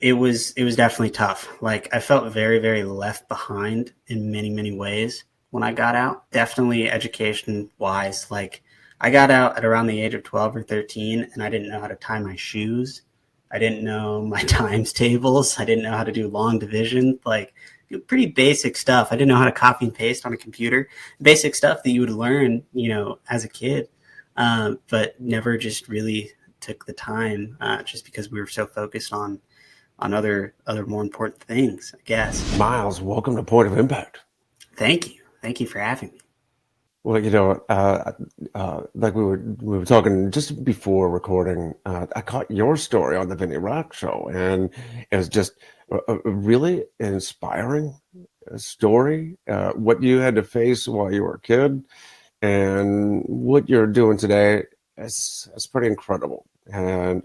it was definitely tough. Like I felt very, very left behind in many, many ways when I got out. Definitely education wise. Like I got out at around the age of 12 or 13 and I didn't know how to tie my shoes. I didn't know my times tables. I didn't know how to do long division. Like pretty basic stuff. I didn't know how to copy and paste on a computer. Basic stuff that you would learn, as a kid, but never just really took the time, just because we were so focused on other more important things, I guess. Myles, welcome to Point of Impact. Thank you for having me. Well, like we were talking just before recording. I caught your story on the Vinny Rock show, and it was just a really inspiring story. What you had to face while you were a kid, and what you're doing today is pretty incredible. And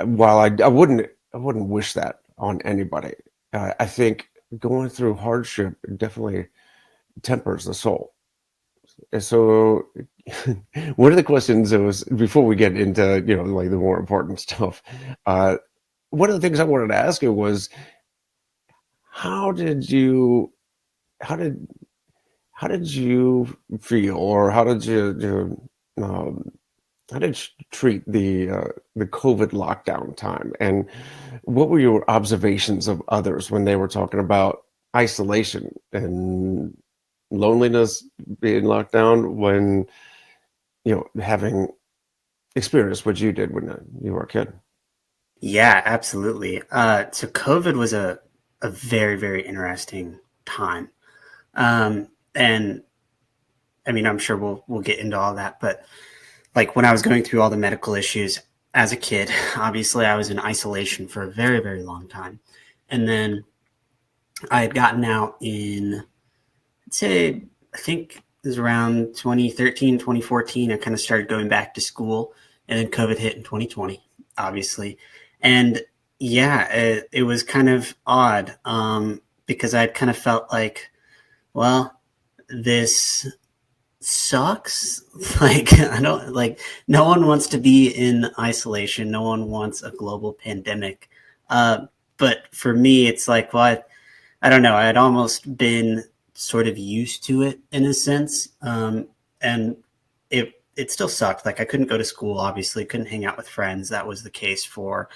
while I wouldn't wish that on anybody, I think going through hardship definitely tempers the soul. And so one of the questions that was before we get into like the more important stuff, uh, one of the things I wanted to ask you was how did you how did how did you feel, or how did you treat the COVID lockdown time, and what were your observations of others when they were talking about isolation and loneliness, being locked down, when having experienced what you did when you were a kid? Yeah, absolutely. So COVID was a very, very interesting time. And I mean, I'm sure we'll get into all that, but like when I was going through all the medical issues as a kid, obviously I was in isolation for a very, very long time. And then I had gotten out in, I'd say, I think it was around 2013, 2014. I kind of started going back to school, and then COVID hit in 2020, obviously. And yeah, it was kind of odd, because I'd kind of felt like, well, this sucks. Like, I don't like, no one wants to be in isolation. No one wants a global pandemic. But for me, it's like, well, I don't know. I had almost been sort of used to it in a sense, and it still sucked. Like I couldn't go to school, obviously, couldn't hang out with friends. That was the case for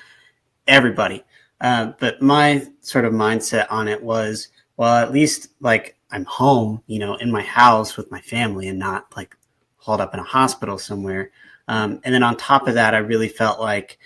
everybody. But my sort of mindset on it was, well, at least like I'm home, in my house with my family, and not like hauled up in a hospital somewhere. And then on top of that, I really felt like,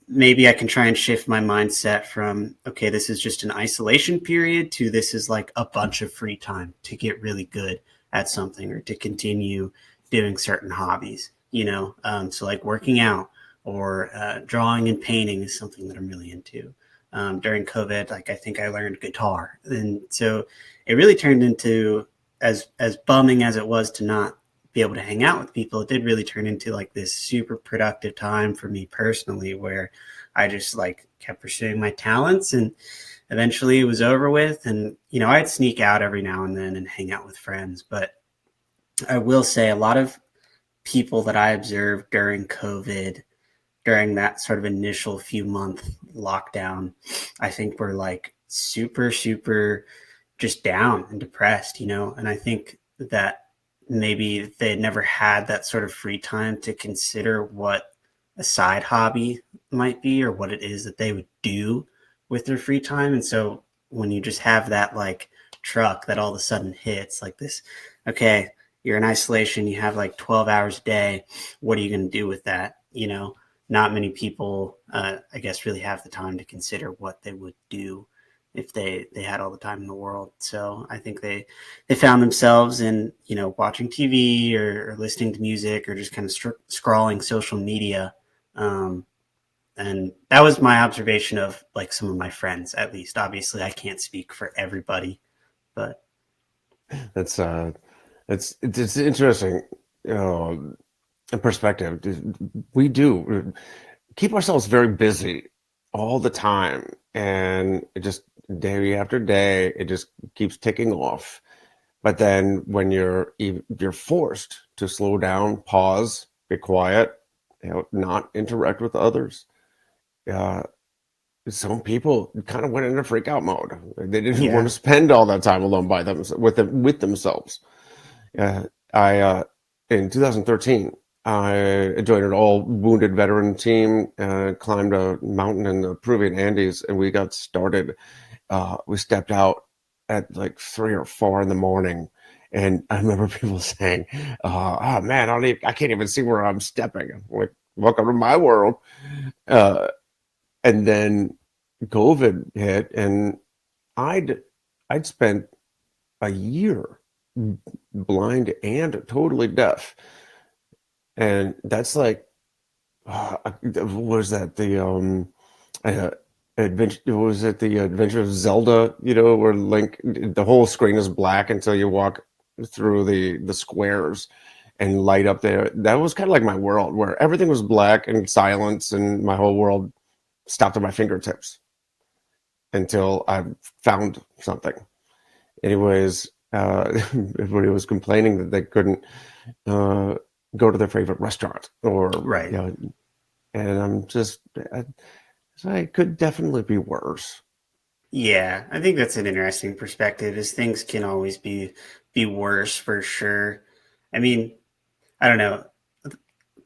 maybe I can try and shift my mindset from, okay, this is just an isolation period to this is like a bunch of free time to get really good at something or to continue doing certain hobbies, so like working out or drawing and painting is something that I'm really into. During COVID, like I think I learned guitar. And so it really turned into, as bumming as it was to not be able to hang out with people, it did really turn into like this super productive time for me personally, where I just like kept pursuing my talents, and eventually it was over with. And I'd sneak out every now and then and hang out with friends, but I will say a lot of people that I observed during COVID, during that sort of initial few month lockdown, I think were like super, super just down and depressed, and I think that maybe they had never had that sort of free time to consider what a side hobby might be or what it is that they would do with their free time. And so when you just have that like truck that all of a sudden hits like this, okay, you're in isolation, you have like 12 hours a day. What are you going to do with that? Not many people, I guess, really have the time to consider what they would do if they had all the time in the world. So I think they found themselves in watching TV or listening to music or just kind of scrolling social media. Um, and that was my observation of like some of my friends, at least. Obviously, I can't speak for everybody, but That's it's interesting, perspective. We do keep ourselves very busy all the time, and it just day after day it just keeps ticking off. But then when you're forced to slow down, pause, be quiet, not interact with others, some people kind of went into freak out mode. They didn't want Yeah. to spend all that time alone by them with themselves. I in 2013, I joined an all wounded veteran team, climbed a mountain in the Peruvian Andes, and we got started. We stepped out at like 3 or 4 in the morning, and I remember people saying, "Oh man, I can't even see where I'm stepping." I'm like, welcome to my world. Uh, and then COVID hit, and I'd I'd spent a year blind and totally deaf, and that's like, what was that, the uh, adventure, was it the Adventure of Zelda? You know, where Link, the whole screen is black until you walk through the squares and light up there. That was kind of like my world, where everything was black and silence, and my whole world stopped at my fingertips until I found something. Anyways, everybody was complaining that they couldn't uh, go to their favorite restaurant, or Right. and I'm just, I could definitely be worse. Yeah, I think that's an interesting perspective. Is things can always be worse for sure. I mean, I don't know.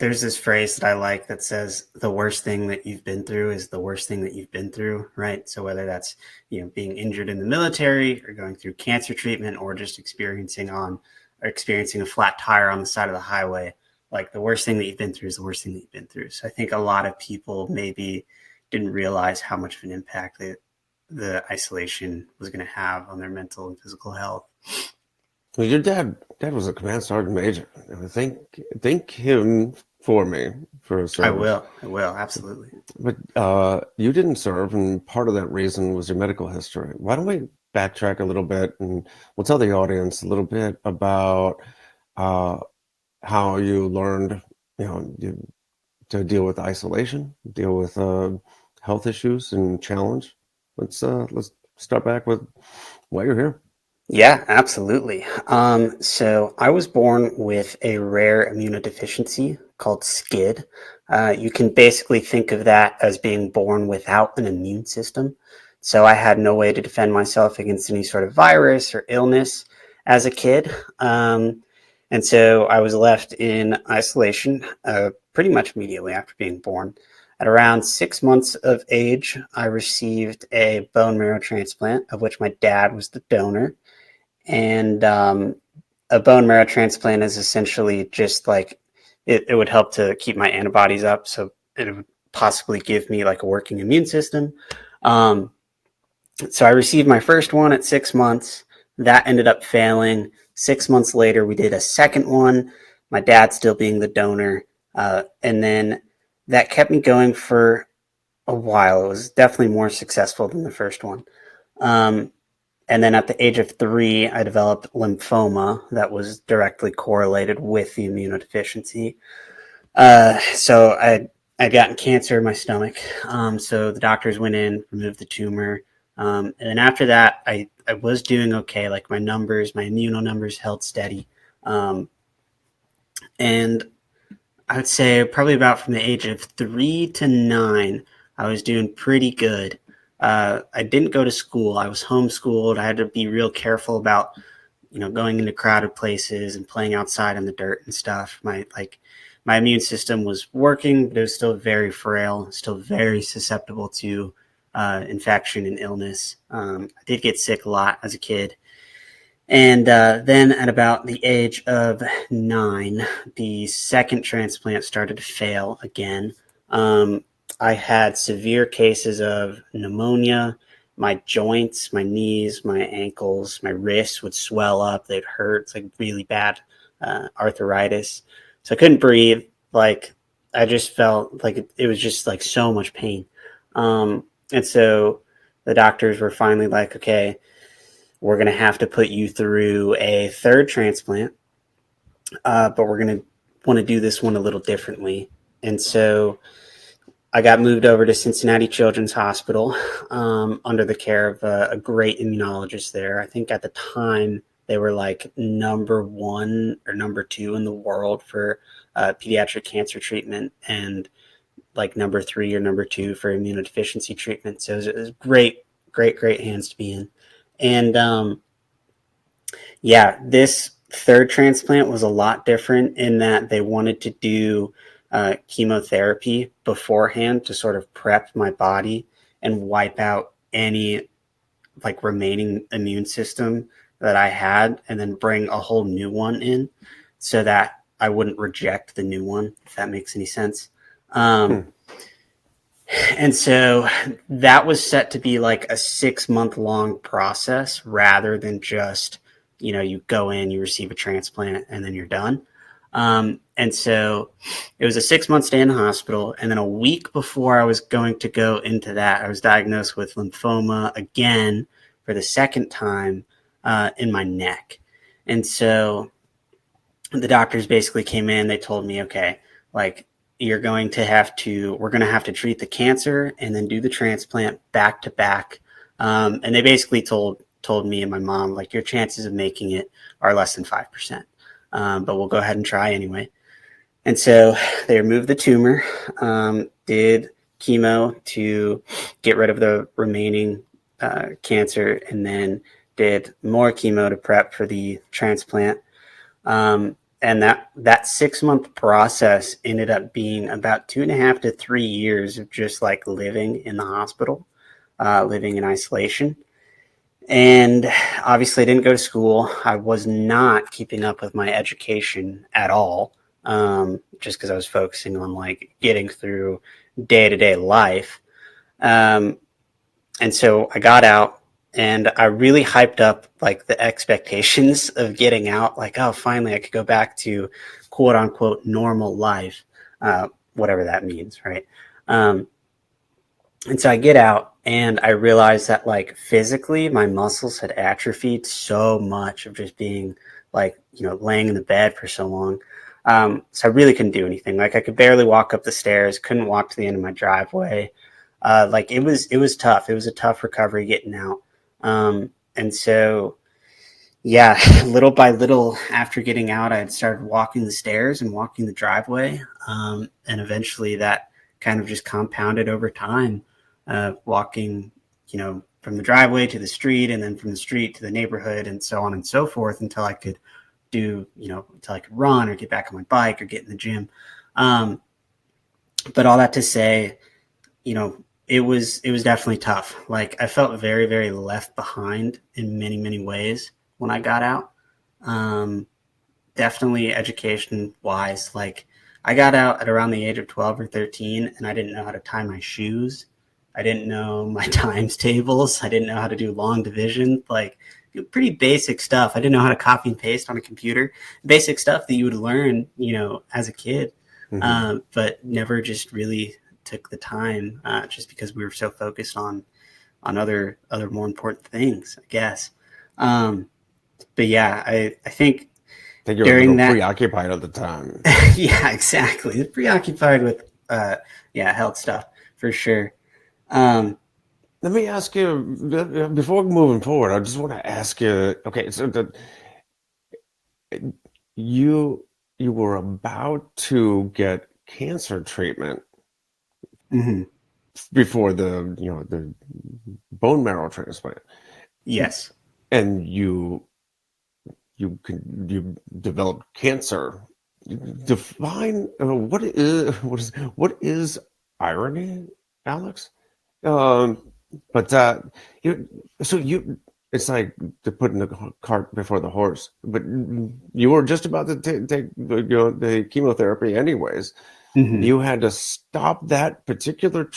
There's this phrase that I like that says the worst thing that you've been through is the worst thing that you've been through, right? So whether that's, being injured in the military or going through cancer treatment or just experiencing a flat tire on the side of the highway, like the worst thing that you've been through is the worst thing that you've been through. So I think a lot of people maybe didn't realize how much of an impact that the isolation was going to have on their mental and physical health. Well, your dad was a command sergeant major. Thank him for me for his service. I will, absolutely. But you didn't serve, and part of that reason was your medical history. Why don't we backtrack a little bit, and we'll tell the audience a little bit about uh, how you learned, to deal with isolation, deal with health issues and challenge. Let's start back with why you're here. Yeah, absolutely. So I was born with a rare immunodeficiency called Scid. You can basically think of that as being born without an immune system. So I had no way to defend myself against any sort of virus or illness as a kid. And so I was left in isolation pretty much immediately after being born. At around 6 months of age, I received a bone marrow transplant, of which my dad was the donor. And a bone marrow transplant is essentially just like it would help to keep my antibodies up, so it would possibly give me like a working immune system. Um, so I received my first one at 6 months. That ended up failing. 6 months later, we did a second one. My dad still being the donor, and then that kept me going for a while. It was definitely more successful than the first one. Um, and then at the age of 3, I developed lymphoma that was directly correlated with the immunodeficiency. So I'd gotten cancer in my stomach. So the doctors went in, removed the tumor. And then after that, I was doing okay. Like my immuno numbers held steady. And I would say probably about from the age of 3 to 9, I was doing pretty good. I didn't go to school. I was homeschooled. I had to be real careful about, going into crowded places and playing outside in the dirt and stuff. My immune system was working, but it was still very frail, still very susceptible to infection and illness. I did get sick a lot as a kid. And then at about the age of 9, the second transplant started to fail again. I had severe cases of pneumonia. My joints, my knees, my ankles, my wrists would swell up. They'd hurt. It's like really bad arthritis. So I couldn't breathe. Like I just felt like it was just like so much pain. And so the doctors were finally like, okay, we're going to have to put you through a third transplant, but we're going to want to do this one a little differently. And so I got moved over to Cincinnati Children's Hospital under the care of a great immunologist there. I think at the time they were like number 1 or number 2 in the world for pediatric cancer treatment. And like number 3 or number 2 for immunodeficiency treatment. So it was great hands to be in. And yeah, this third transplant was a lot different in that they wanted to do chemotherapy beforehand to sort of prep my body and wipe out any like remaining immune system that I had, and then bring a whole new one in so that I wouldn't reject the new one, if that makes any sense. Hmm. And so that was set to be like a 6-month long process rather than just, you go in, you receive a transplant, and then you're done. And so it was a 6-month stay in the hospital. And then a week before I was going to go into that, I was diagnosed with lymphoma again for the second time in my neck. And so the doctors basically came in, they told me, okay, like we're going to have to treat the cancer and then do the transplant back to back. And they basically told me and my mom, like, your chances of making it are less than 5%. But we'll go ahead and try anyway. And so they removed the tumor, did chemo to get rid of the remaining cancer, and then did more chemo to prep for the transplant. And that 6-month process ended up being about 2.5 to 3 years of just like living in the hospital, living in isolation. And obviously, I didn't go to school. I was not keeping up with my education at all, just because I was focusing on like getting through day to day life. Um, and so I got out, and I really hyped up like the expectations of getting out. Like, oh, finally, I could go back to quote unquote normal life, whatever that means, right? Um, and so I get out, and I realized that like physically my muscles had atrophied so much of just being like, laying in the bed for so long. So I really couldn't do anything. Like I could barely walk up the stairs, couldn't walk to the end of my driveway. Like it was tough. It was a tough recovery getting out. And so, yeah, little by little after getting out, I had started walking the stairs and walking the driveway. And eventually that kind of just compounded over time, walking, from the driveway to the street, and then from the street to the neighborhood, and so on and so forth, until I could run or get back on my bike or get in the gym. But all that to say, it was definitely tough. Like I felt very, very left behind in many, many ways when I got out. Definitely education wise, like I got out at around the age of 12 or 13, and I didn't know how to tie my shoes. I didn't know my times tables. I didn't know how to do long division, like pretty basic stuff. I didn't know how to copy and paste on a computer, basic stuff that you would learn, as a kid, but never just really took the time, just because we were so focused on other more important things, I guess. But yeah, I think I think you're a during little that, preoccupied at the time. yeah, exactly, preoccupied with health stuff for sure. Um, Let me ask you before moving forward. I just want to ask you. Okay, so you you were about to get cancer treatment mhm. before the bone marrow transplant, Yes. and you developed cancer. Define what is irony, Alex? But you so you it's like to putting the cart before the horse. But you were just about to take the chemotherapy anyways. Mhm. You had to stop that particular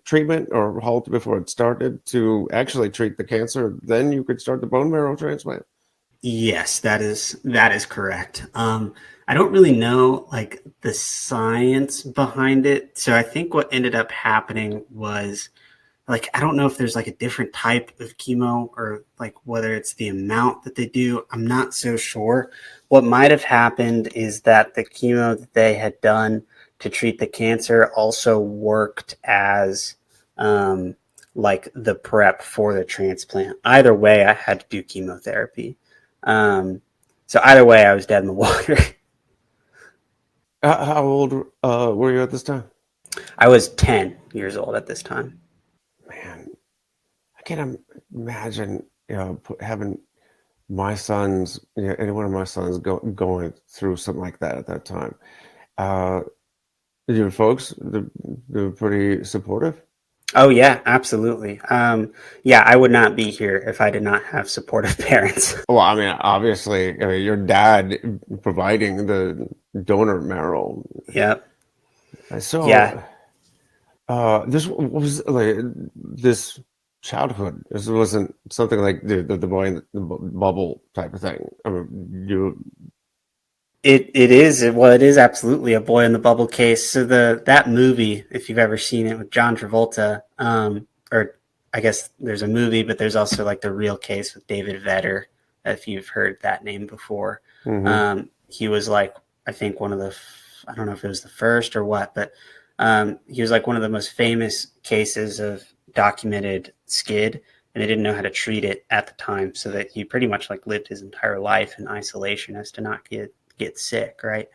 treatment or halt before it started to actually treat the cancer. Then you could start the bone marrow transplant. Yes, that is correct. I don't really know like the science behind it. So I think what ended up happening was, like, I don't know if there's like a different type of chemo, or like whether it's the amount that they do. I'm not so sure. What might have happened is that the chemo that they had done to treat the cancer also worked as um, like the prep for the transplant. Either way, I had to do chemotherapy. Um, so either way, I was dead in the water. How old were you at this time? I was 10 years old at this time. Man, I can't imagine, having my sons, any one of my sons going through something like that at that time. Uh, your folks, they're pretty supportive. Oh yeah, absolutely. Yeah, I would not be here if I did not have supportive parents. Well, I mean, obviously, I mean, your dad providing the donor marrow. Yep. Yeah, So, this was like this childhood. This wasn't something like the boy in the bubble type of thing. I mean, it is. Well, it is absolutely a boy in the bubble case. So that movie, if you've ever seen it with John Travolta, or I guess there's a movie, but there's also like the real case with David Vedder, if you've heard that name before. mhm. He was like, I think one of the, I don't know if it was the first or what, but he was like one of the most famous cases of documented Scid, and they didn't know how to treat it at the time, so that he pretty much like lived his entire life in isolation as to not get sick, right?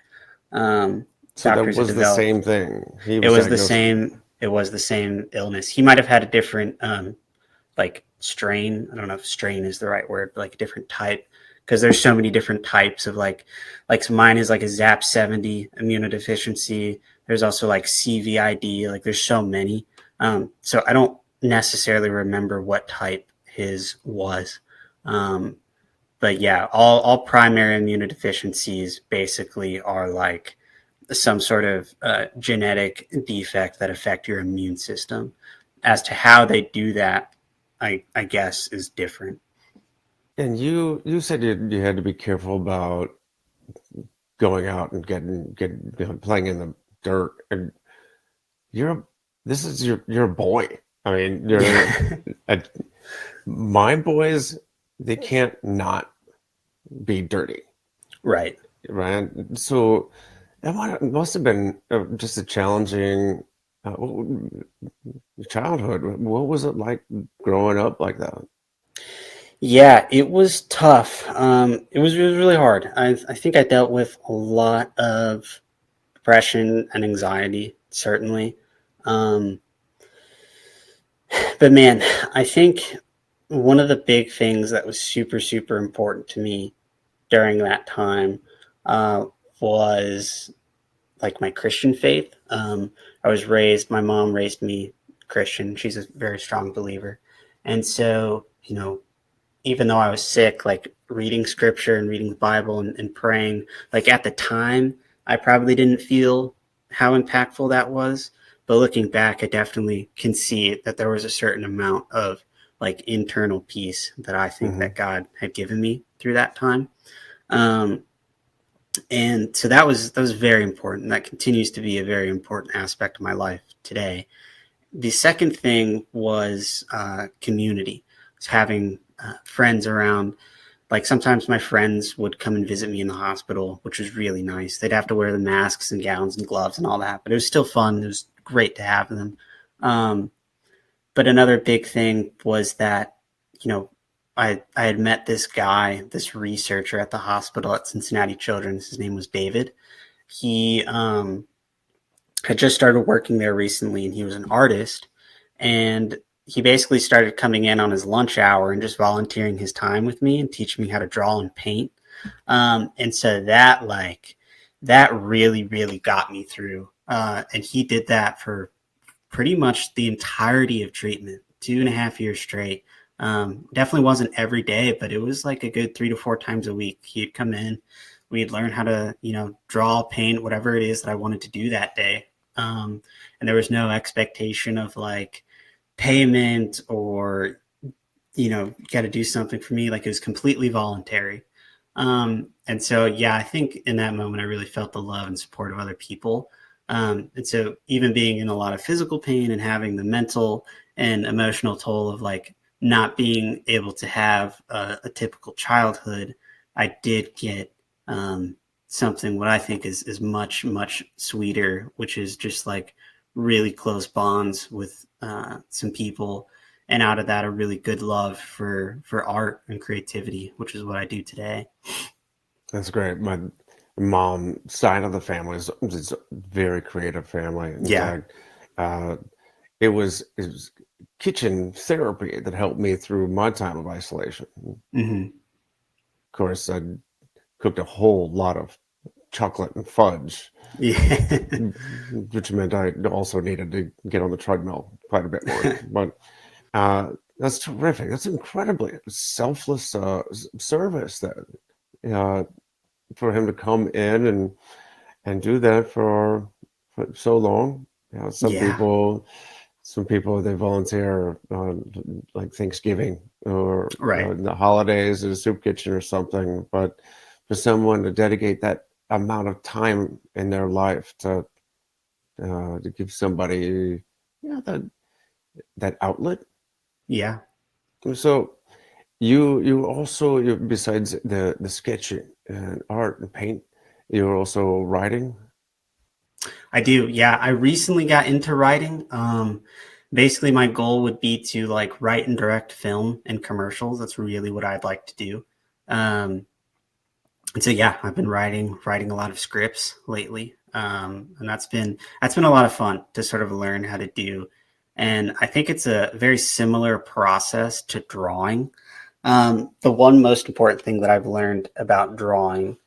Um, So that Doctors had was the developed same thing. He it was was the diagnosed. same. It was the same illness. He might have had a different like strain. I don't know if strain is the right word, but like a different type, because there's so many different types of like so mine is like a ZAP70 immunodeficiency. There's also like CVID. Like there's so many. So I don't necessarily remember what type his was. Um, but yeah, all primary immunodeficiencies basically are like some sort of genetic defect that affect your immune system. As to how they do that, I guess is different. And you said you had to be careful about going out and getting playing in the dirt. And you're a- this is you're a boy. I mean, you're Yeah, a, my boys. They can't not be dirty, right. right? So must have been just a challenging uh, childhood. What was it like growing up like that? Yeah, it was tough. It was really hard. I think I dealt with a lot of depression and anxiety, certainly. Um, but man, I think one of the big things that was super important to me during that time uh, was like my Christian faith. My mom raised me Christian. She's a very strong believer. And so, even though I was sick, like reading scripture and reading the Bible and praying, like at the time, I probably didn't feel how impactful that was. But looking back, I definitely can see that there was a certain amount of like internal peace that I think Hmm. that God had given me through that time. Um, and so that was very important. That continues to be a very important aspect of my life today. The second thing was community. Was having friends around. Like sometimes my friends would come and visit me in the hospital, which was really nice. They'd have to wear the masks and gowns and gloves and all that, but it was still fun. It was great to have them. Um, but another big thing was that, you know, I had met this guy, this researcher at the hospital at Cincinnati Children's. His name was David. He had just started working there recently, and he was an artist. And he basically started coming in on his lunch hour and just volunteering his time with me and teaching me how to draw and paint. And so that really got me through. And he did that for pretty much the entirety of treatment, 2.5 years straight. Definitely wasn't every day, but it was like a good 3 to 4 times a week. He'd come in, we'd learn how to, draw, paint, whatever it is that I wanted to do that day. And there was no expectation of like payment or, got to do something for me. Like it was completely voluntary. And so, yeah, I think in that moment, I really felt the love and support of other people. And so, even being in a lot of physical pain and having the mental and emotional toll of like not being able to have a typical childhood, I did get something what I think is much sweeter, which is just like really close bonds with some people, and out of that, a really good love for art and creativity, which is what I do today. That's great. My mom side of the family is a very creative family. In Yeah. fact, Uh, it was kitchen therapy that helped me through my time of isolation. Of Hmm. course, I cooked a whole lot of chocolate and fudge, Yeah. which meant I also needed to get on the treadmill quite a bit more. But that's terrific. That's incredibly selfless service that uh, for him to come in and do that for so long. You know, Yeah. some people they volunteer on like Thanksgiving or Right. the holidays at a soup kitchen or something. But for someone to dedicate that amount of time in their life to give somebody, that outlet. Yeah. So you also besides the sketching and art and paint, you're also writing. I do. Yeah. I recently got into writing. Basically my goal would be to like write and direct film and commercials. That's really what I'd like to do. Um, and so yeah, I've been writing a lot of scripts lately, and that's been a lot of fun to sort of learn how to do. And I think it's a very similar process to drawing. The one most important thing that I've learned about drawing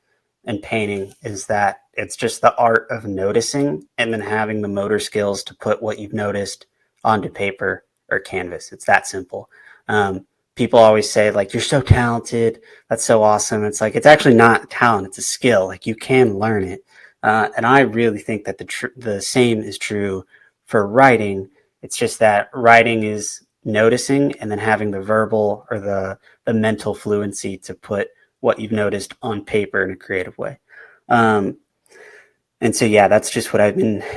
and painting is that it's just the art of noticing and then having the motor skills to put what you've noticed onto paper or canvas. It's that simple. Um, People always say like, you're so talented. That's so awesome. It's like, it's actually not talent. It's a skill. Like you can learn it. And I really think that the same is true for writing. It's just that writing is noticing and then having the verbal or the mental fluency to put what you've noticed on paper in a creative way. Um, and so, yeah, that's just what I've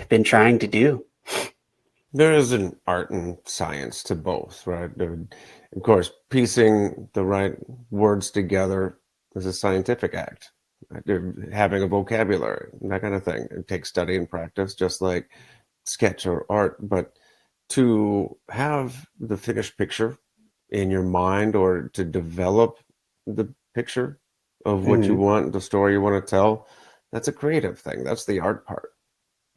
been trying to do. There is an art and science to both, right? Of course, piecing the right words together is a scientific act. Right? Having a vocabulary, that kind of thing. It takes study and practice, just like sketch or art. But to have the finished picture in your mind or to develop the picture of what you Mm-hmm. want, the story you want to tell, that's a creative thing. That's the art part.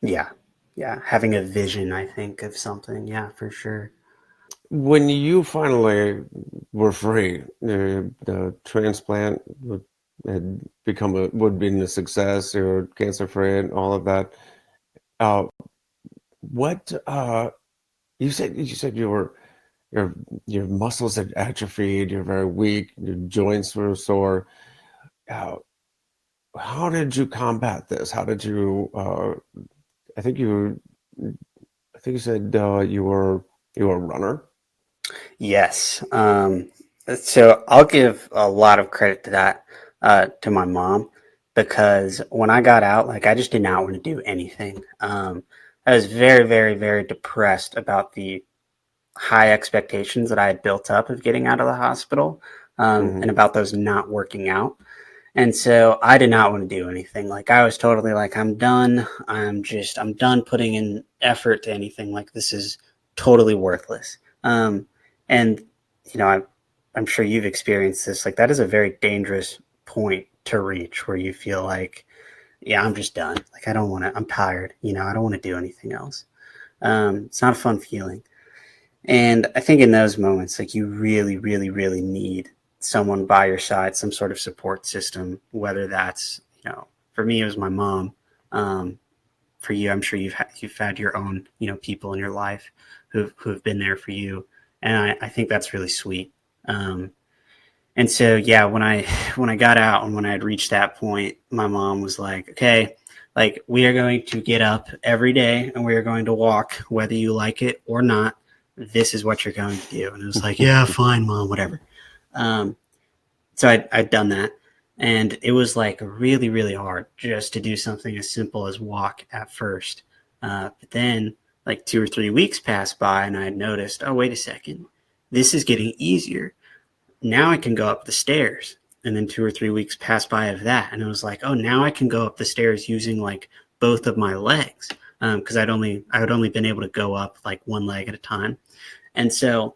Yeah, yeah, having a vision, I think, of something. Yeah, for sure. When you finally were free, the transplant had become would been a success, you're cancer free and all of that. Uh, what you said your your muscles had atrophied, you're very weak, your joints were sore. Uh, how did you combat this? How did you I think you I think you said you were a runner. Yes. So I'll give a lot of credit to that, to my mom, because when I got out, like I just did not want to do anything. I was very, very, very depressed about the high expectations that I had built up of getting out of the hospital, and Hmm. about those not working out. And so I did not want to do anything. Like I was totally like, I'm done. I'm done putting in effort to anything. Like this is totally worthless. And I'm sure you've experienced this. Like that is a very dangerous point to reach where you feel like, yeah, I'm just done. Like I don't want to. I'm tired. I don't want to do anything else. It's not a fun feeling. And I think in those moments, like you really, really, really need someone by your side, some sort of support system, whether that's, for me, it was my mom. Um, for you, I'm sure you've had your own, people in your life who've been there for you. And I think that's really sweet. Um, and so, yeah, when I got out and when I had reached that point, my mom was like, okay, like we are going to get up every day and we are going to walk, whether you like it or not. This is what you're going to do. And it was like, yeah, fine, mom, whatever. Um, so I'd done that. And it was like really, really hard just to do something as simple as walk at first. But then, like 2 or 3 weeks passed by, and I had noticed, oh, wait a second, this is getting easier. Now I can go up the stairs. And then 2 or 3 weeks passed by of that. And it was like, oh, now I can go up the stairs using like both of my legs. Because I had only been able to go up like one leg at a time. And so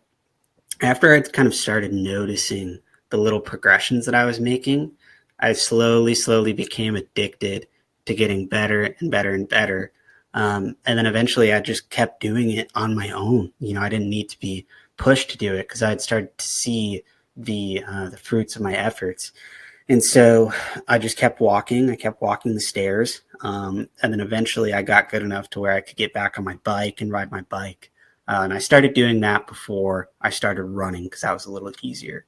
after I'd kind of started noticing the little progressions that I was making, I slowly, slowly became addicted to getting better and better and better. And then eventually I just kept doing it on my own. I didn't need to be pushed to do it because I had started to see the fruits of my efforts. And so I just kept walking. I kept walking the stairs. And then eventually I got good enough to where I could get back on my bike and ride my bike. And I started doing that before I started running because that was a little easier.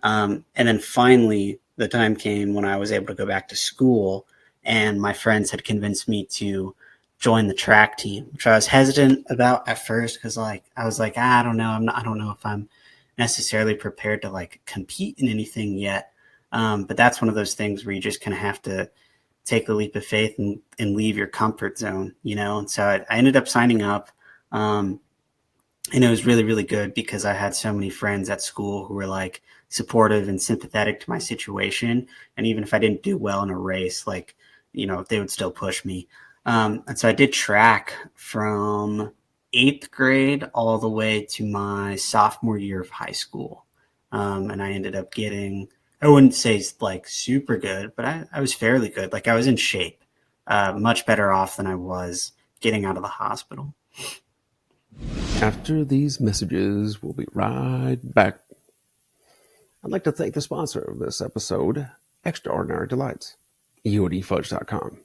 And then finally, the time came when I was able to go back to school, and my friends had convinced me to join the track team, which I was hesitant about at first because, I was like, I don't know, I don't know if I'm necessarily prepared to compete in anything yet. But that's one of those things where you just kind of have to take a leap of faith and leave your comfort zone, And so I ended up signing up. And it was really, really good because I had so many friends at school who were supportive and sympathetic to my situation. And even if I didn't do well in a race, they would still push me. And so I did track from 8th grade all the way to my sophomore year of high school. And I ended up getting, I wouldn't say super good, but I was fairly good. I was in shape, much better off than I was getting out of the hospital. After these messages, we'll be right back. I'd like to thank the sponsor of this episode, Extraordinary Delights, EODfudge.com.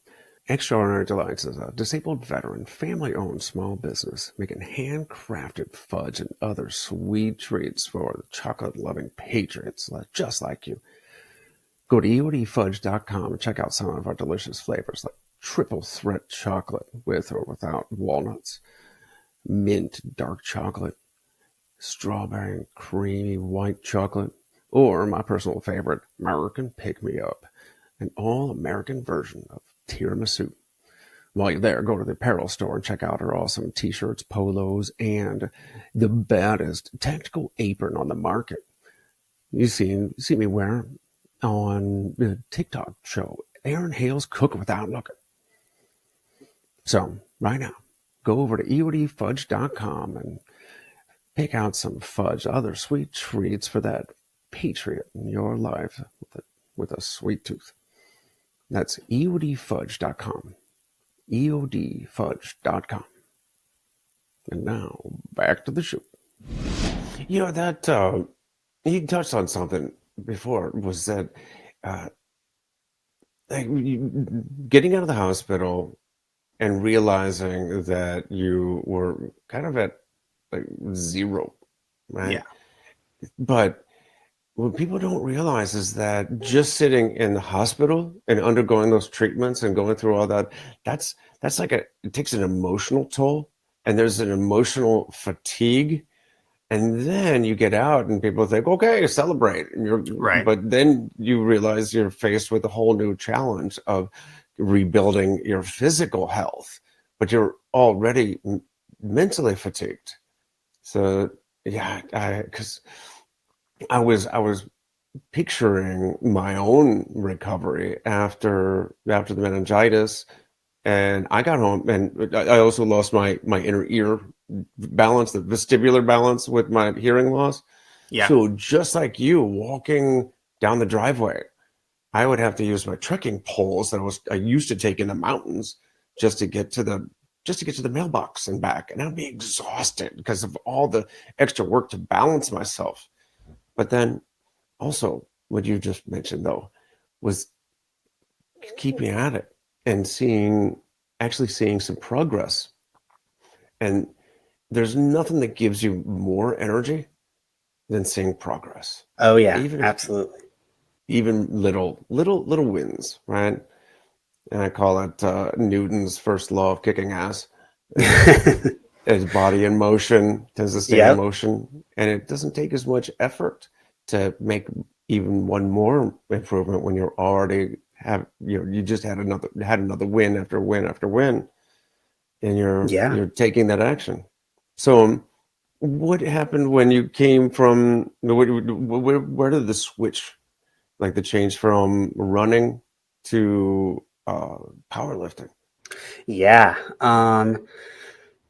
Extraordinary Delights is a disabled veteran, family-owned small business making handcrafted fudge and other sweet treats for the chocolate-loving patriots just like you. Go to EODfudge.com and check out some of our delicious flavors like triple threat chocolate with or without walnuts, mint dark chocolate, strawberry and creamy white chocolate, or my personal favorite, American Pick-Me-Up, an all-American version of tiramisu. While you're there, go to the apparel store and check out our awesome t-shirts, polos, and the baddest tactical apron on the market. You see me wear on the TikTok show, Aaron Hale's Cook Without Looking. So, right now, go over to EODfudge.com and pick out some fudge, other sweet treats for that patriot in your life with a sweet tooth. That's EODfudge.com. EODfudge.com. And now, back to the show. That you touched on something before, was that getting out of the hospital and realizing that you were kind of at zero, right? Yeah. But what people don't realize is that just sitting in the hospital and undergoing those treatments and going through all that, that's it takes an emotional toll, and there's an emotional fatigue. And then you get out and people think, okay, celebrate. And Right. But then you realize you're faced with a whole new challenge of rebuilding your physical health, but you're already mentally fatigued. So yeah, because I was picturing my own recovery after the meningitis, and I got home, and I also lost my inner ear balance, the vestibular balance with my hearing loss. Yeah. So just like you, walking down the driveway, I would have to use my trekking poles that I used to take in the mountains just to get to the mailbox and back, and I'd be exhausted because of all the extra work to balance myself. But then also what you just mentioned though was keeping at it and actually seeing some progress. And there's nothing that gives you more energy than seeing progress. Oh yeah, absolutely. Even little wins, right? And I call it Newton's first law of kicking ass. His body in motion tends to stay in motion, and it doesn't take as much effort to make even one more improvement when you're already you just had another win after win after win, and you're taking that action. So what happened when you came from where did the switch, like the change from running to powerlifting? Yeah.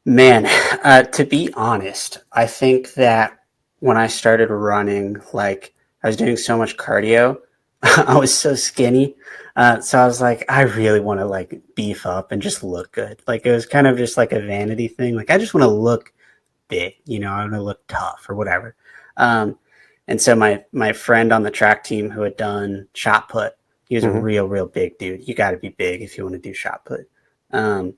Man, to be honest, I think that when I started running, I was doing so much cardio I was so skinny. So I was like, I really want to like beef up and just look good. Like it was kind of just like a vanity thing. Like I just want to look big, I want to look tough or whatever. Um, and so my friend on the track team who had done shot put, he was a Hmm. real big dude. You got to be big if you want to do shot put. Um,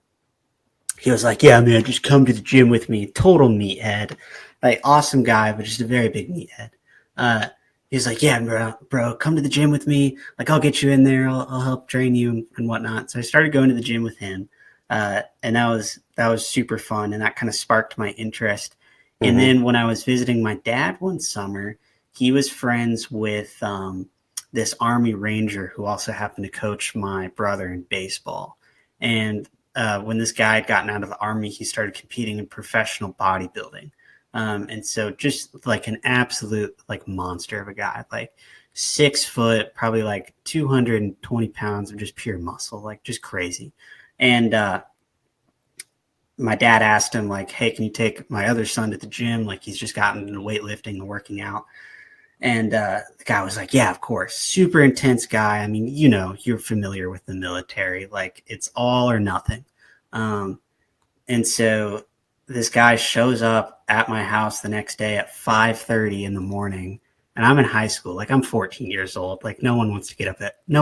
he was like, "Yeah, man, just come to the gym with me." Total meathead, like awesome guy, but just a very big meathead. Uh, he was like, "Yeah, bro, come to the gym with me. Like, I'll get you in there. I'll help train you and whatnot." So I started going to the gym with him, and that was super fun, and that kind of sparked my interest. And Hmm. then when I was visiting my dad one summer, he was friends with this Army Ranger who also happened to coach my brother in baseball, and when this guy had gotten out of the army, he started competing in professional bodybuilding. And so just like an absolute like monster of a guy, like 6 foot, probably like 220 pounds of just pure muscle, like just crazy. And my dad asked him like, "Hey, can you take my other son to the gym? Like he's just gotten into weightlifting and working out." And the guy was like, "Yeah, of course." Super intense guy. I mean, you're familiar with the military. Like, it's all or nothing. Um, and so this guy shows up at my house the next day at 5:30 in the morning. And I'm in high school. Like, I'm 14 years old. Like, no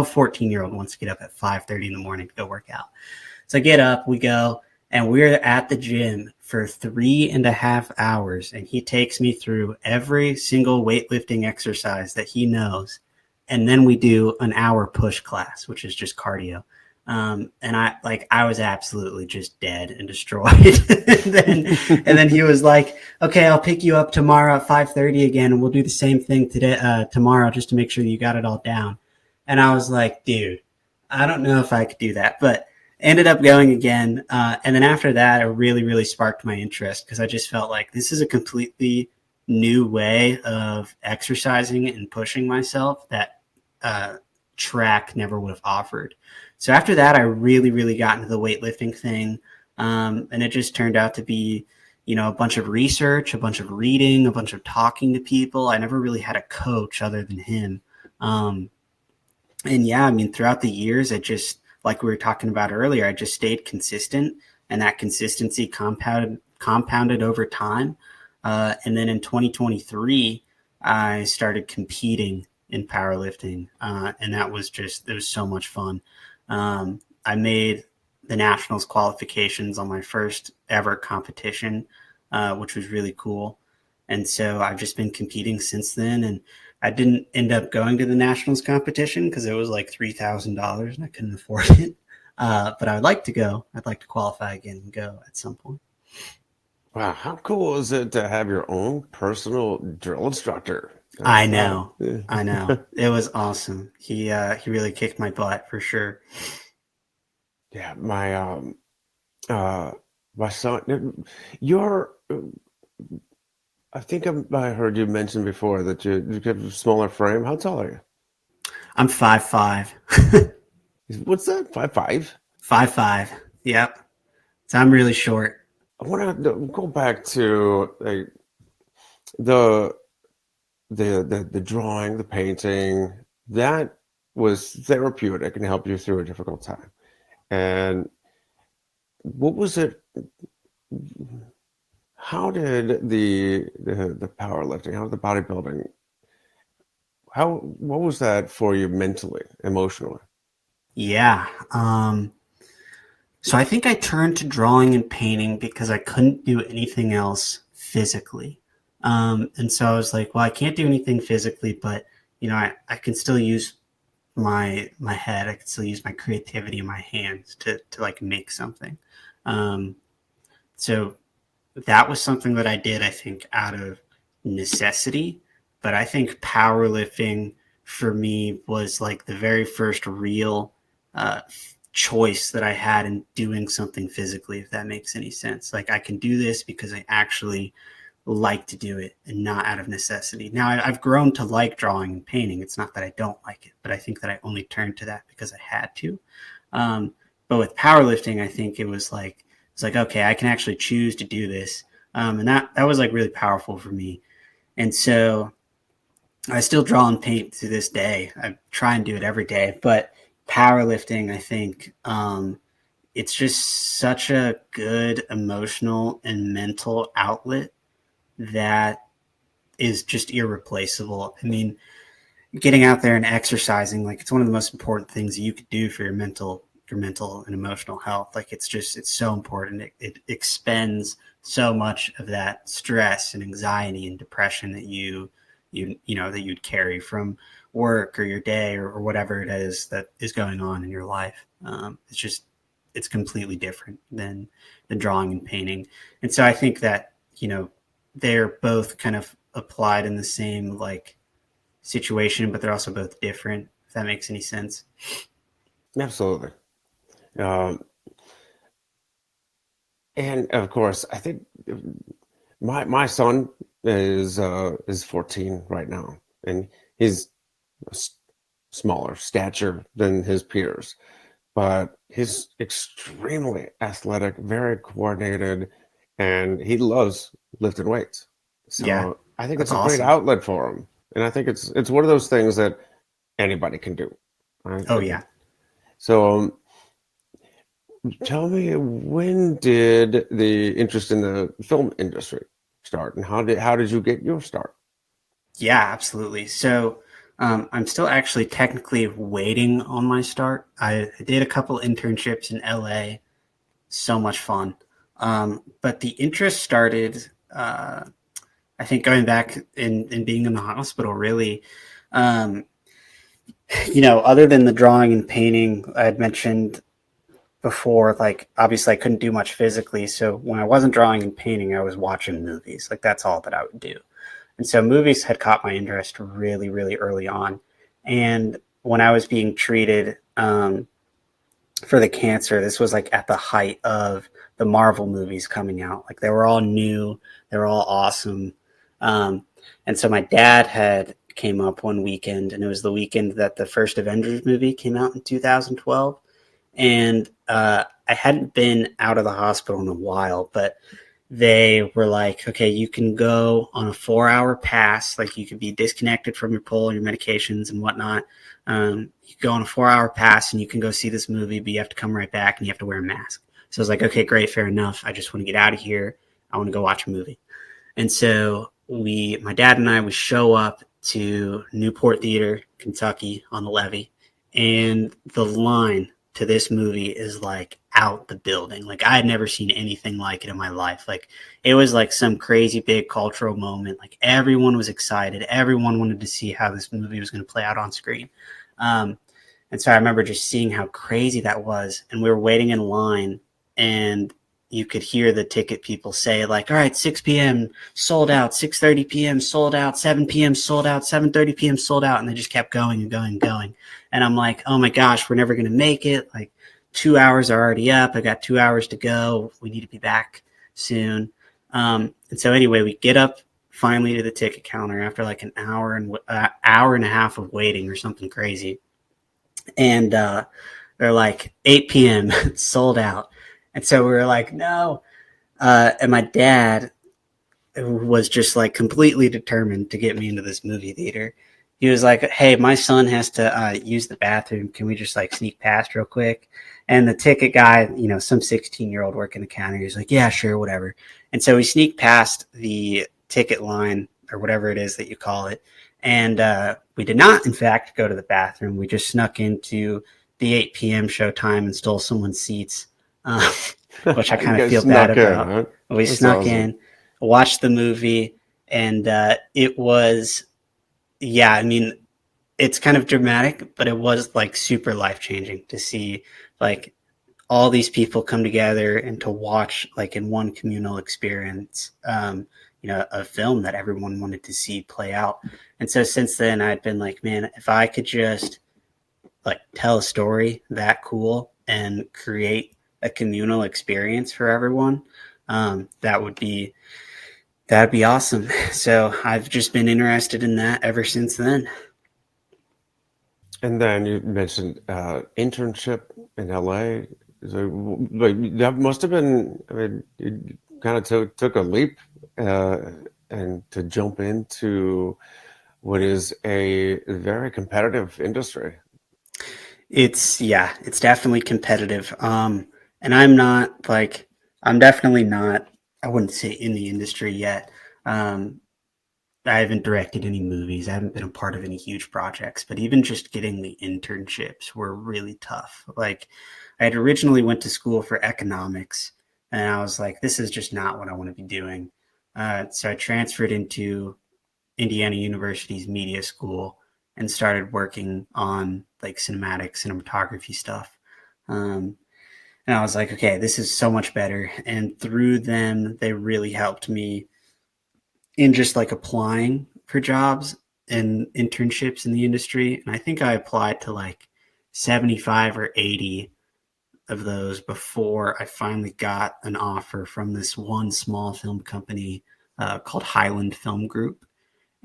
14-year-old wants to get up at 5:30 in the morning to go work out. So I get up, we go, and we're at the gym for 3.5 hours. And he takes me through every single weightlifting exercise that he knows. And then we do an hour push class, which is just cardio. And I was absolutely just dead and destroyed. and then he was like, "Okay, I'll pick you up tomorrow at 5:30 again, and we'll do the same thing tomorrow, just to make sure that you got it all down." And I was like, "Dude, I don't know if I could do that," but ended up going again. And then after that, it really sparked my interest because I just felt like this is a completely new way of exercising and pushing myself that uh, track never would have offered. So after that, I really got into the weightlifting thing. And it just turned out to be, a bunch of research, a bunch of reading, a bunch of talking to people. I never really had a coach other than him. Um, and yeah, I mean, throughout the years, I just, like we were talking about earlier, I just stayed consistent, and that consistency compounded over time. And then in 2023, I started competing in powerlifting, and it was so much fun. I made the nationals qualifications on my first ever competition, which was really cool. And so I've just been competing since then, and I didn't end up going to the nationals competition because it was like $3,000 and I couldn't afford it. But I would like to go. I'd like to qualify again and go at some point. Wow, how cool is it to have your own personal drill instructor? I Wow. know. I know. It was awesome. He really kicked my butt for sure. Yeah, uh my son, you're I think I heard you mention before that you have a smaller frame. How tall are I'm 5'5". you? What's that? 5'5"? 5'5". Yep. So I'm really short. I want to go back to like the the drawing, the painting. That was therapeutic and helped you through a difficult time. And what was it? How did the powerlifting, how did the bodybuilding, what was that for you mentally, emotionally? Yeah. So I think I turned to drawing and painting because I couldn't do anything else physically. And so I was like, well, I can't do anything physically, but I can still use my head. I can still use my creativity and my hands to like make something. Um, so that was something that I did, I think, out of necessity. But I think powerlifting for me was like the very first real uh, choice that I had in doing something physically, if that makes any sense. Like I can do this because I actually like to do it and not out of necessity. Now I've grown to like drawing and painting. It's not that I don't like it, but I think that I only turned to that because I had to. Um, but with powerlifting, I think it's like okay, I can actually choose to do this, and that was like really powerful for me. And so I still draw and paint to this day. I try and do it every day, but powerlifting, I think, it's just such a good emotional and mental outlet that is just irreplaceable. I mean, getting out there and exercising, like it's one of the most important things you could do for your mental and emotional health. Like it's so important. It expends so much of that stress and anxiety and depression that that you'd carry from work or your day or whatever it is that is going on in your life. It's completely different than drawing and painting. And so I think that, they're both kind of applied in the same like situation, but they're also both different, if that makes any sense. Absolutely. Um, and of course, I think my son is 14 right now, and he's smaller stature than his peers, but he's extremely athletic, very coordinated, and he loves lifting weights. Yeah, So I think that's it's a great awesome. outlet for him, and I think it's one of those things that anybody can do. Right? Oh yeah. So tell me, when did the interest in the film industry start, and how did you get your start? Yeah, absolutely. So I'm still actually technically waiting on my start. I did a couple internships in LA, so much fun. But the interest started, I think, going back in being in the hospital, really. Um, other than the drawing and painting I had mentioned before, like obviously I couldn't do much physically. So when I wasn't drawing and painting, I was watching movies. Like that's all that I would do. And so movies had caught my interest really, really early on. And when I was being treated for the cancer, this was like at the height of the Marvel movies coming out. Like they were all new, they were all awesome. Um, and so my dad had came up one weekend, and it was the weekend that the first Avengers movie came out in 2012. And I hadn't been out of the hospital in a while, but they were like, okay, you can go on a 4 hour pass. Like you could be disconnected from your pole, your medications and whatnot. You go on a 4 hour pass and you can go see this movie, but you have to come right back and you have to wear a mask. So I was like, okay, great, fair enough. I just want to get out of here. I want to go watch a movie. And so my dad and I, we show up to Newport Theater, Kentucky on the levee, and the line to this movie is like out the building. Like I had never seen anything like it in my life. Like it was like some crazy big cultural moment. Like everyone was excited. Everyone wanted to see how this movie was going to play out on screen. Um, and so I remember just seeing how crazy that was. And we were waiting in line, and you could hear the ticket people say like, all right, 6 p.m. sold out, 6:30 p.m. sold out, 7 p.m. sold out, 7:30 p.m. sold out. And they just kept going and going and going. And I'm like, oh my gosh, we're never going to make it. Like 2 hours are already up. I got 2 hours to go. We need to be back soon. And so anyway, we get up finally to the ticket counter after like an hour and a half of waiting or something crazy. And they're like 8 p.m. sold out. And so we were like, no. And my dad was just like completely determined to get me into this movie theater. He was like, hey, my son has to use the bathroom. Can we just like sneak past real quick? And the ticket guy, some 16-year-old working the counter, he was like, yeah, sure, whatever. And so we sneak past the ticket line or whatever it is that you call it. And we did not, in fact, go to the bathroom. We just snuck into the 8 p.m. show time and stole someone's seats, uh, which I You kind of guys feel bad snuck in, about. huh? We That's snuck awesome. in, watched the movie, and it was, yeah, I mean, it's kind of dramatic, but it was like super life changing to see like all these people come together and to watch like in one communal experience, a film that everyone wanted to see play out. And so since then, I'd been like, man, if I could just like tell a story that cool and create a communal experience for everyone, that'd be awesome. So I've just been interested in that ever since then. And then you mentioned internship in LA. So, like, that must have been, I mean, you kind of took a leap uh, and to jump into what is a very competitive industry. It's definitely competitive. And I'm definitely not, I wouldn't say in the industry yet. Um, I haven't directed any movies. I haven't been a part of any huge projects, but even just getting the internships were really tough. Like I had originally went to school for economics and I was like, this is just not what I want to be doing. So I transferred into Indiana University's media school and started working on like cinematography stuff. Um, and I was like, okay, this is so much better. And through them, they really helped me in just like applying for jobs and internships in the industry. And I think I applied to like 75 or 80 of those before I finally got an offer from this one small film company called Highland Film Group.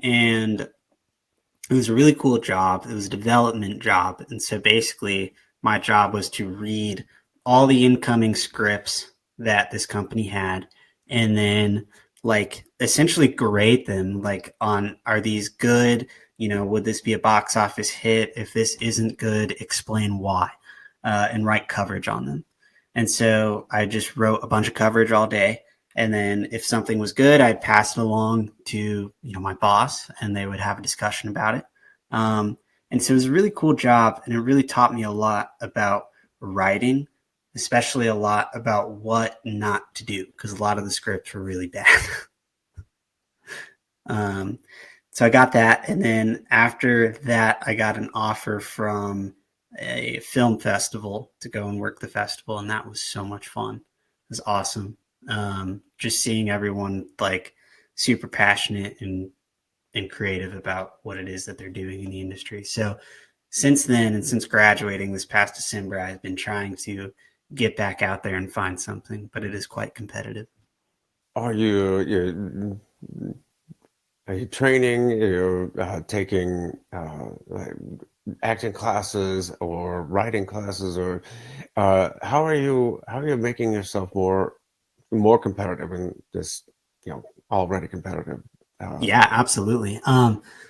And it was a really cool job. It was a development job. And so basically, my job was to read all the incoming scripts that this company had and then like essentially grade them like on are these good? Would this be a box office hit? If this isn't good, explain why and write coverage on them. And so I just wrote a bunch of coverage all day. And then if something was good, I'd pass it along to my boss, and they would have a discussion about it. Um, and so it was a really cool job, and it really taught me a lot about writing, especially a lot about what not to do because a lot of the scripts were really bad. um, so I got that, and then after that, I got an offer from a film festival to go and work the festival, and that was so much fun. It was awesome. Just seeing everyone like super passionate and creative about what it is that they're doing in the industry. So since then, and since graduating this past December, I've been trying to get back out there and find something, but it is quite competitive. Are you training? Are you taking like acting classes or writing classes, or how are you making yourself more competitive in this already competitive? Uh, Yeah, absolutely.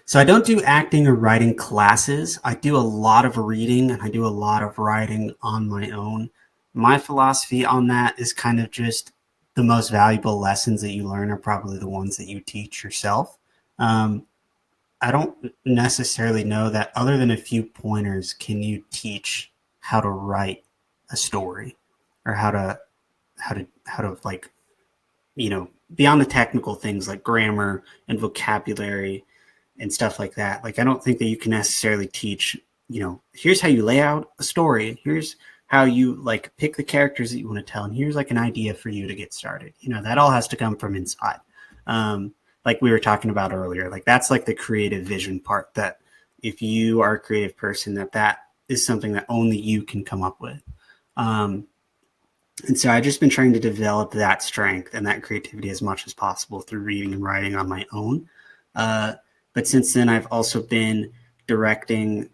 So I don't do acting or writing classes. I do a lot of reading and I do a lot of writing on my own. My philosophy on that is kind of just the most valuable lessons that you learn are probably the ones that you teach yourself. Um, I don't necessarily know that other than a few pointers, can you teach how to write a story or how to like beyond the technical things like grammar and vocabulary and stuff like that. Like, I don't think that you can necessarily teach, here's how you lay out a story. Here's how you like pick the characters that you want to tell. And here's like an idea for you to get started. That all has to come from inside. Um, like we were talking about earlier, like that's like the creative vision part that if you are a creative person, that is something that only you can come up with. Um, and so I've just been trying to develop that strength and that creativity as much as possible through reading and writing on my own. Uh, but since then, I've also been directing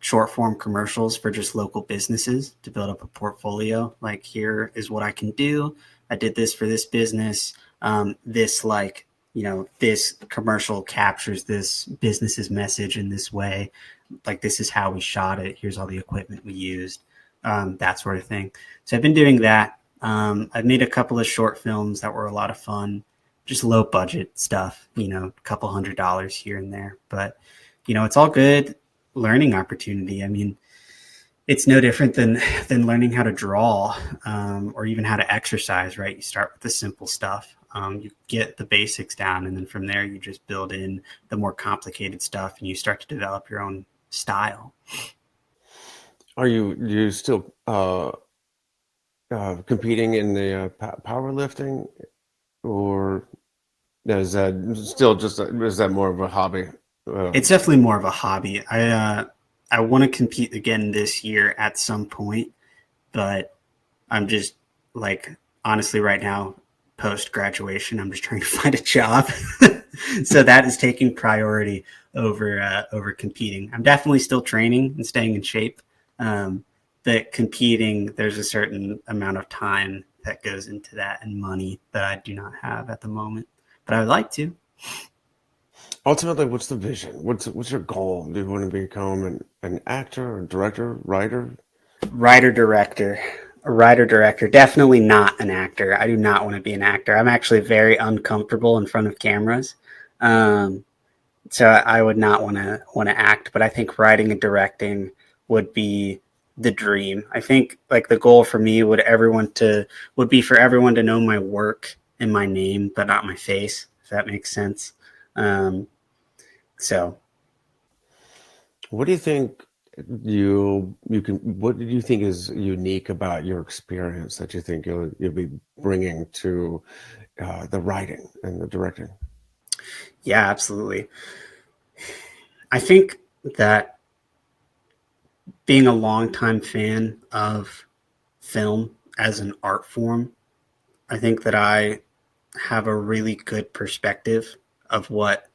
short form commercials for just local businesses to build up a portfolio. Like, here is what I can do. I did this for this business. This commercial captures this business's message in this way. Like, this is how we shot it. Here's all the equipment we used, that sort of thing. So I've been doing that. I've made a couple of short films that were a lot of fun, just low budget stuff, a couple $100 here and there. But, it's all good learning opportunity. I mean, it's no different than learning how to draw or even how to exercise, right? You start with the simple stuff. You get the basics down, and then from there, you just build in the more complicated stuff, and you start to develop your own style. are you still competing in the powerlifting, or is that still just is that more of a hobby? Uh, It's definitely more of a hobby. I want to compete again this year at some point, but I'm just like honestly right now, post graduation, I'm just trying to find a job. So that is taking priority over competing. I'm definitely still training and staying in shape. Um, but competing, there's a certain amount of time that goes into that and money that I do not have at the moment, but I would like to. Ultimately, what's the vision? What's your goal? Do you want to become an actor, a director, writer? Writer director. A writer director. Definitely not an actor. I do not want to be an actor. I'm actually very uncomfortable in front of cameras. Um, so I would not want to act, but I think writing and directing would be the dream. I think like the goal for me would be for everyone to know my work and my name, but not my face, if that makes sense. Um, so What do you think you can? What do you think is unique about your experience that you think you'll be bringing to the writing and the directing? yeah, absolutely. I think that being a longtime fan of film as an art form, I think that I have a really good perspective of what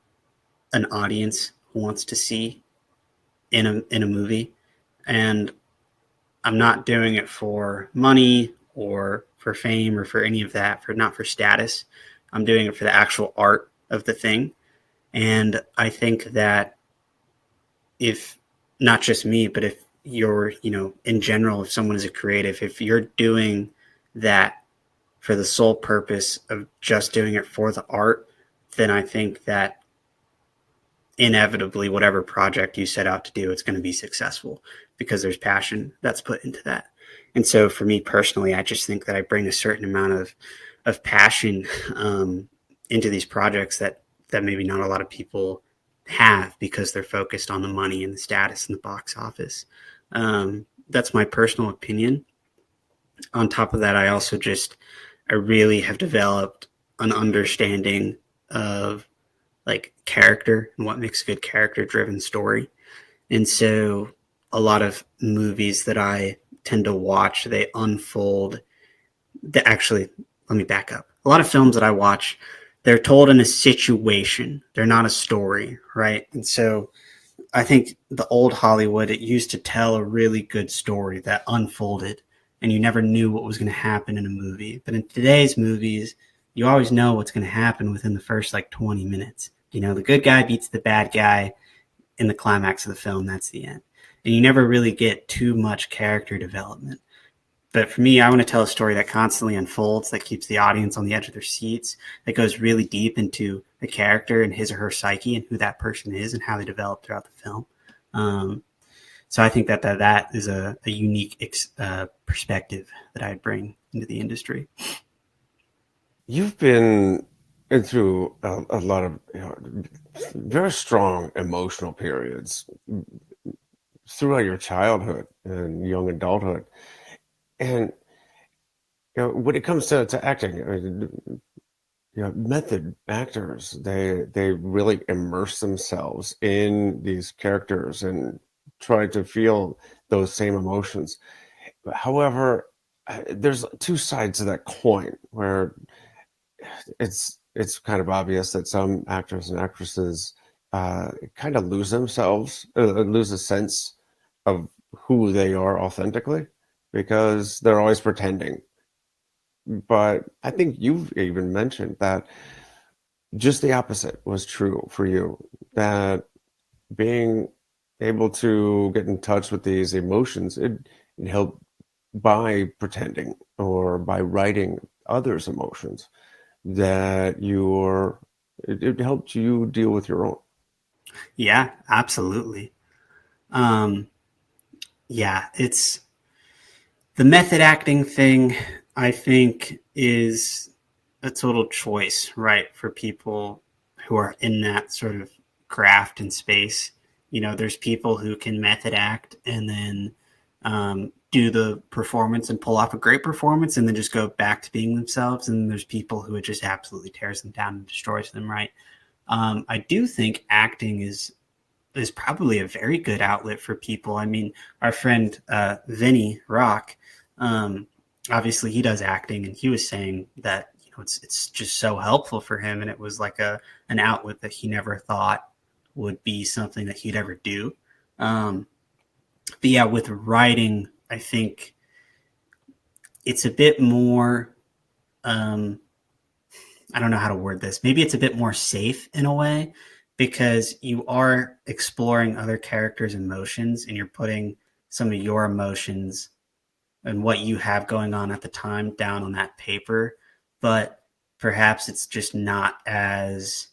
an audience wants to see in a movie, and I'm not doing it for money or for fame or for any of that, for not for status. I'm doing it for the actual art of the thing, and I think that if not just me, but if you're, in general, if someone is a creative, if you're doing that for the sole purpose of just doing it for the art, then I think that inevitably whatever project you set out to do, it's going to be successful because there's passion that's put into that. And so for me personally, I just think that I bring a certain amount of passion into these projects that maybe not a lot of people have because they're focused on the money and the status and the box office. That's my personal opinion. On top of that, I really have developed an understanding of like character and what makes a good character driven story. And so a lot of movies that I tend to watch, they unfold. Actually, let me back up. A lot of films that I watch, they're told in a situation. They're not a story, right? And so I think the old Hollywood, it used to tell a really good story that unfolded and you never knew what was going to happen in a movie. But in today's movies, you always know what's going to happen within the first like 20 minutes. The good guy beats the bad guy in the climax of the film. That's the end. And you never really get too much character development. But for me, I want to tell a story that constantly unfolds, that keeps the audience on the edge of their seats, that goes really deep into the character and his or her psyche and who that person is and how they develop throughout the film. Um, so I think that is a unique perspective that I bring into the industry. You've been through a lot of very strong emotional periods throughout your childhood and young adulthood, and when it comes to acting, method actors, they really immerse themselves in these characters and try to feel those same emotions. However, there's two sides of that coin where it's kind of obvious that some actors and actresses kind of lose themselves, lose a sense of who they are authentically because they're always pretending. But I think you've even mentioned that just the opposite was true for you, that being able to get in touch with these emotions, it helped by pretending or by writing others' emotions, that it helped you deal with your own. Yeah, absolutely. Um, yeah, it's the method acting thing, I think, is a total choice, right, for people who are in that sort of craft and space. There's people who can method act and then do the performance and pull off a great performance and then just go back to being themselves. And there's people who it just absolutely tears them down and destroys them, right? I do think acting is probably a very good outlet for people. I mean, our friend Vinny Rock, um, obviously he does acting, and he was saying that it's just so helpful for him, and it was like an outlet that he never thought would be something that he'd ever do. Um, but yeah, with writing, I think it's a bit more. Um, I don't know how to word this. Maybe it's a bit more safe in a way because you are exploring other characters' emotions and you're putting some of your emotions and what you have going on at the time down on that paper. But perhaps it's just not as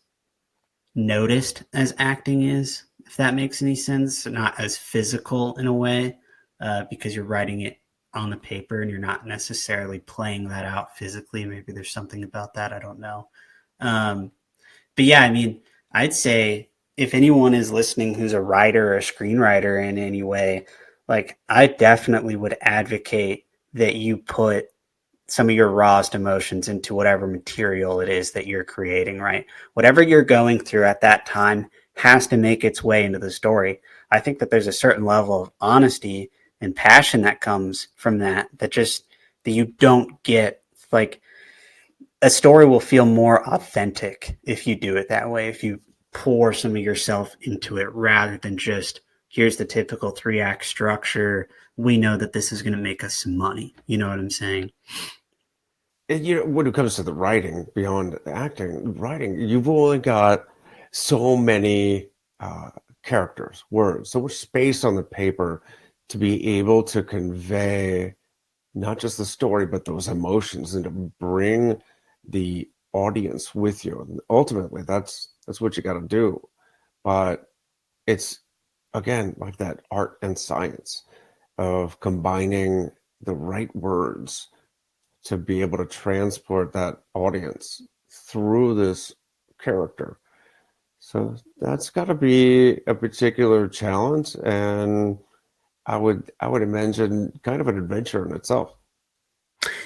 noticed as acting is, if that makes any sense. Not as physical in a way, because you're writing it on the paper and you're not necessarily playing that out physically. Maybe there's something about that. I don't know. Um, but yeah, I mean, I'd say if anyone is listening who's a writer or a screenwriter in any way, like I definitely would advocate that you put some of your rawest emotions into whatever material it is that you're creating, right? Whatever you're going through at that time has to make its way into the story. I think that there's a certain level of honesty and passion that comes from that just that you don't get. Like a story will feel more authentic if you do it that way, if you pour some of yourself into it rather than just here's the typical 3-act structure. We know that this is going to make us some money. You know what I'm saying? And, when it comes to the writing, beyond the acting, writing, you've only got so many characters, words, so much space on the paper to be able to convey not just the story, but those emotions and to bring the audience with you. And ultimately, that's what you got to do. But it's, again, like that art and science of combining the right words to be able to transport that audience through this character. So that's got to be a particular challenge, and I would imagine kind of an adventure in itself.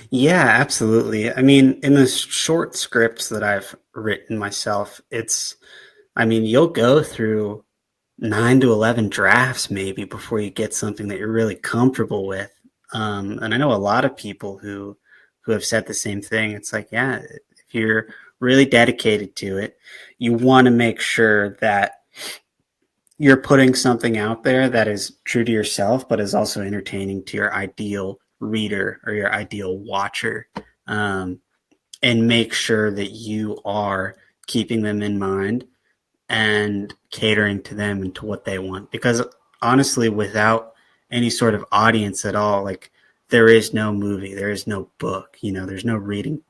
Yeah, absolutely. I mean, in the short scripts that I've written myself, I mean, you'll go through 9 to 11 drafts maybe before you get something that you're really comfortable with. And I know a lot of people who have said the same thing. It's like, yeah, if you're really dedicated to it, you want to make sure that you're putting something out there that is true to yourself, but is also entertaining to your ideal reader or your ideal watcher. Um, and make sure that you are keeping them in mind and catering to them and to what they want. Because honestly, without any sort of audience at all, like there is no movie, there is no book, there's no reading,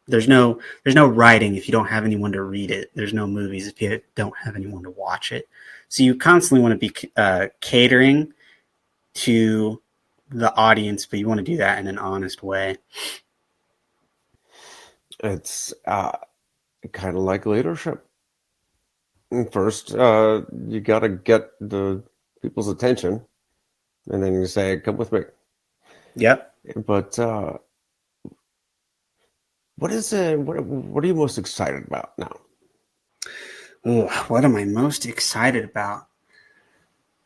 there's no writing if you don't have anyone to read it. There's no movies if you don't have anyone to watch it. So you constantly want to be catering to the audience, but you want to do that in an honest way. It's kind of like leadership. First, you got to get the people's attention, and then you say, "Come with me." Yep. But what are you most excited about now? Ooh, what am I most excited about?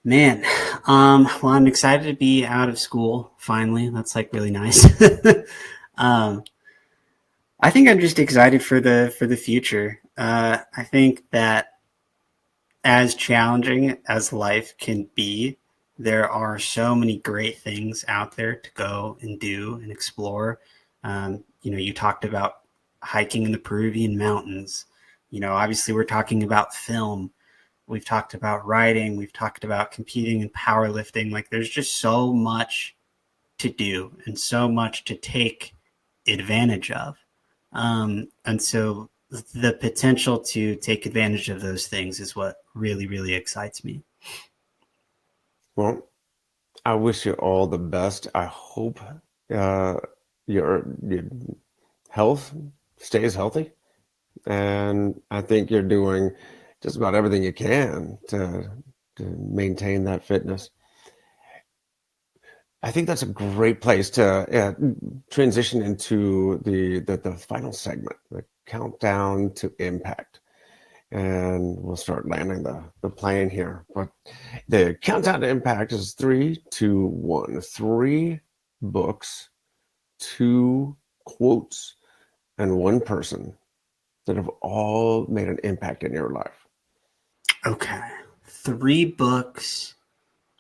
Man, well, I'm excited to be out of school finally. That's like really nice. um, I think I'm just excited for the future. I think that as challenging as life can be, there are so many great things out there to go and do and explore. You talked about hiking in the Peruvian mountains. Obviously, we're talking about film. We've talked about writing. We've talked about competing in powerlifting. Like, there's just so much to do and so much to take advantage of. And so the potential to take advantage of those things is what really, really excites me. Well, I wish you all the best. I hope uh, your health stays healthy, and I think you're doing just about everything you can to maintain that fitness. I think that's a great place to transition into the final segment, the countdown to impact. And we'll start landing the plane here. But the countdown to impact is 3, 2, 1. 3 books, 2 quotes, and 1 person that have all made an impact in your life. Okay. 3 books,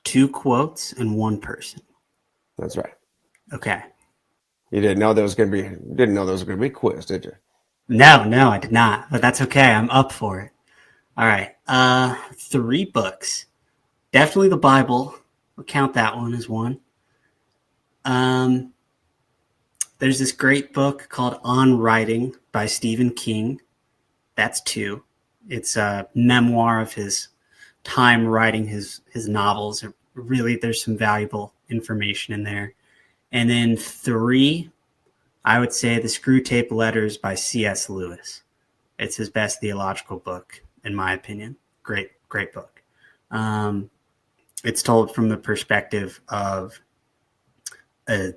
2 quotes, and 1 person. That's right. Okay. You didn't know there was going to be a quiz, did you? No, I did not, but that's okay. I'm up for it. All right. 3 books. Definitely the Bible. I'll count that one as one. Um, there's this great book called On Writing by Stephen King. That's 2. It's a memoir of his time writing his novels. Really, there's some valuable information in there. And then 3, I would say The Screwtape Letters by C.S. Lewis. It's his best theological book, in my opinion. Great book. It's told from the perspective of a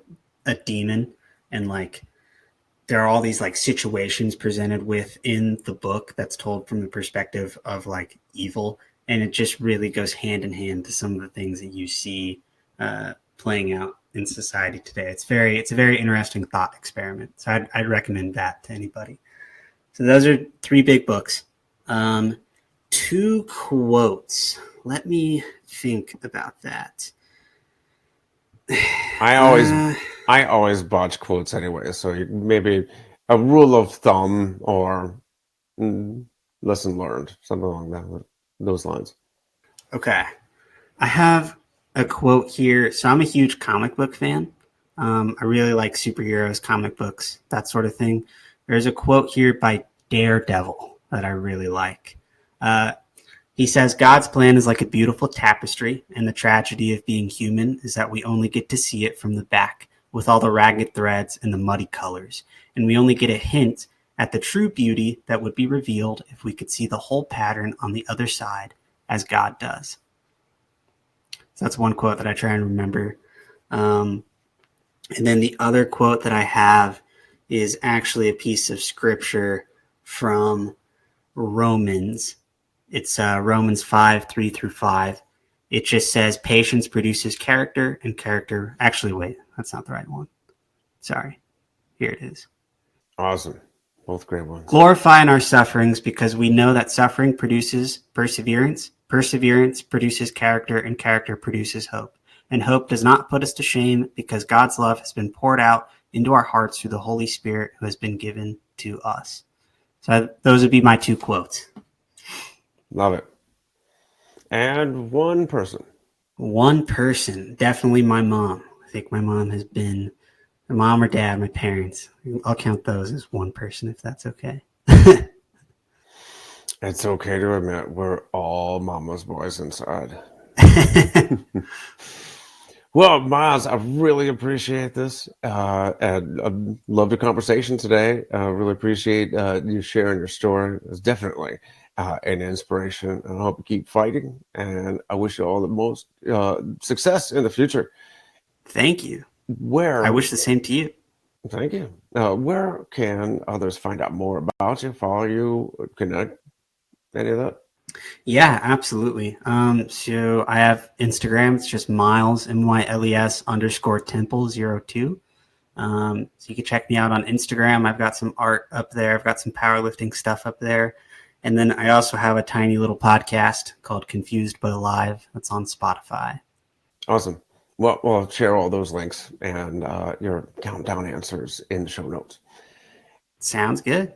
demon, and like there are all these like situations presented within the book that's told from the perspective of like evil, and it just really goes hand in hand to some of the things that you see playing out in society today. It's a very interesting thought experiment. So I'd recommend that to anybody. So those are 3 big books. 2 quotes. Let me think about that. I always botch quotes anyway, so maybe a rule of thumb or lesson learned, something along those lines. Okay. I have a quote here. So I'm a huge comic book fan. I really like superheroes, comic books, that sort of thing. There's a quote here by Daredevil that I really like. He says, God's plan is like a beautiful tapestry, and the tragedy of being human is that we only get to see it from the back with all the ragged threads and the muddy colors. And we only get a hint at the true beauty that would be revealed if we could see the whole pattern on the other side as God does. So that's one quote that I try and remember. And then the other quote that I have is actually a piece of scripture from Romans. It's Romans 5:3-5. It just says patience produces character, and character... Actually, wait, that's not the right one. Sorry. Here it is. Awesome. Both great ones. Glorify in our sufferings because we know that suffering produces perseverance. Perseverance produces character, and character produces hope. And hope does not put us to shame because God's love has been poured out into our hearts through the Holy Spirit who has been given to us. So those would be my 2 quotes. Love it. And one person. One person, definitely my mom. I think my mom has been, my mom or dad, my parents. I'll count those as one person if that's okay. It's okay to admit we're all mama's boys inside. Well, Myles, I really appreciate this. And I love the conversation today. I really appreciate you sharing your story. It's definitely an inspiration. And I hope you keep fighting. And I wish you all the most success in the future. Thank you. Where? I wish the same to you. Thank you. Where can others find out more about you, follow you, connect, any of that? Yeah, absolutely. So I have Instagram. It's just Myles, MYLES _Temple 02. So you can check me out on Instagram. I've got some art up there. I've got some powerlifting stuff up there. And then I also have a tiny little podcast called Confused but Alive. That's on Spotify. Awesome. Well, we'll share all those links and your countdown answers in the show notes. Sounds good.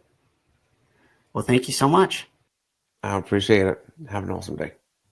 Well, thank you so much. I appreciate it. Have an awesome day.